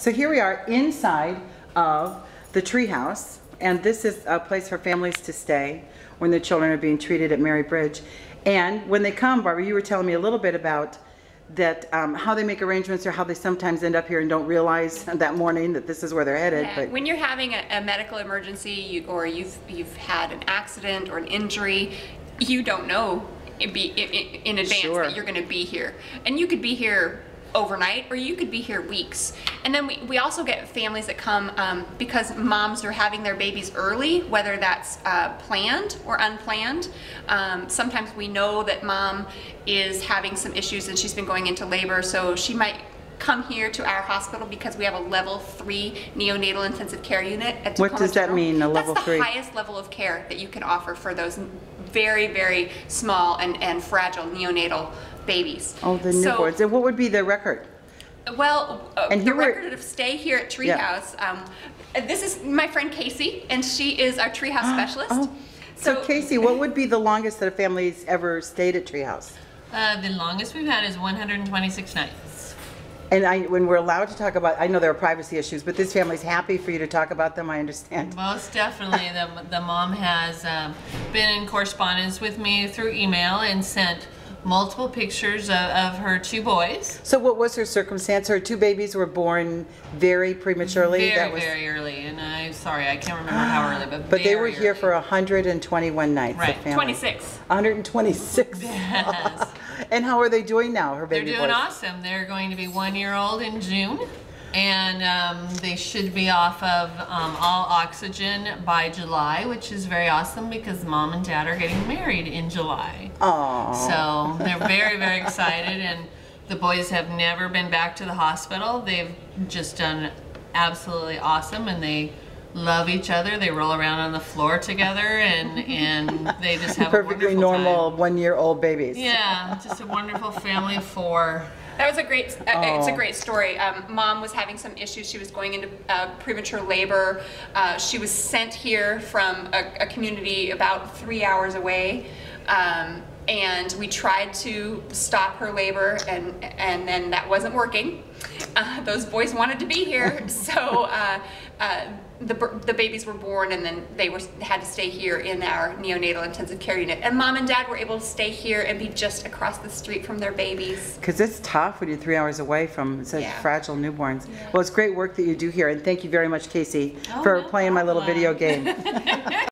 So here we are inside of the treehouse, and this is a place for families to stay when their children are being treated at Mary Bridge. And when they come, Barbara, you were telling me a little bit about that, how they make arrangements or how they sometimes end up here and don't realize that morning that this is where they're headed. Yeah. But When you're having a medical emergency or you've had an accident or an injury, you don't know in advance Sure. that you're going to be here. And you could be here overnight or you could be here weeks. And then we also get families that come because moms are having their babies early, whether that's planned or unplanned. Sometimes we know that mom is having some issues and she's been going into labor, so she might come here to our hospital because we have a level 3 neonatal intensive care unit at Tacoma what does that General. mean, a level 3? That's the highest level of care that you can offer for those very, very small and fragile neonatal babies. Oh, the So, newborns. And what would be the record? well, And the you were- record of stay here at Treehouse, this is my friend Casey, and she is our Treehouse specialist. Oh. So Casey, what would be the longest that a family's ever stayed at Treehouse? The longest we've had is 126 nights. And when we're allowed to talk about, I know there are privacy issues, but this family's happy for you to talk about them, I understand. Most definitely. The mom has been in correspondence with me through email and sent multiple pictures of her 2 boys. So what was her circumstance? Her 2 babies were born very prematurely? Very early, and I'm sorry, I can't remember how early, But they were very here early. for 121 nights. Right, the family. 26. 126. Yes. And how are they doing now, her They're baby doing boys? awesome. They're going to be 1-year-old in June, and they should be off of all oxygen by July, which is very awesome because mom and dad are getting married in July. Aww. So they're very, very excited, and the boys have never been back to the hospital. They've just done absolutely awesome, and they love each other. They roll around on the floor together, and they just have Perfectly a wonderful normal time. 1-year-old babies. Yeah, just a wonderful family of 4. That was a great, it's a Oh. great story. Mom was having some issues. She was going into premature labor. She was sent here from a community about 3 hours away. And we tried to stop her labor, and then that wasn't working. Those boys wanted to be here, so the babies were born, and then they had to stay here in our neonatal intensive care unit. And mom and dad were able to stay here and be just across the street from their babies. Because it's tough when you're 3 hours away from such Yeah. fragile newborns. Well, it's great work that you do here, and thank you very much, Casey, Oh, for no playing my little problem. video game.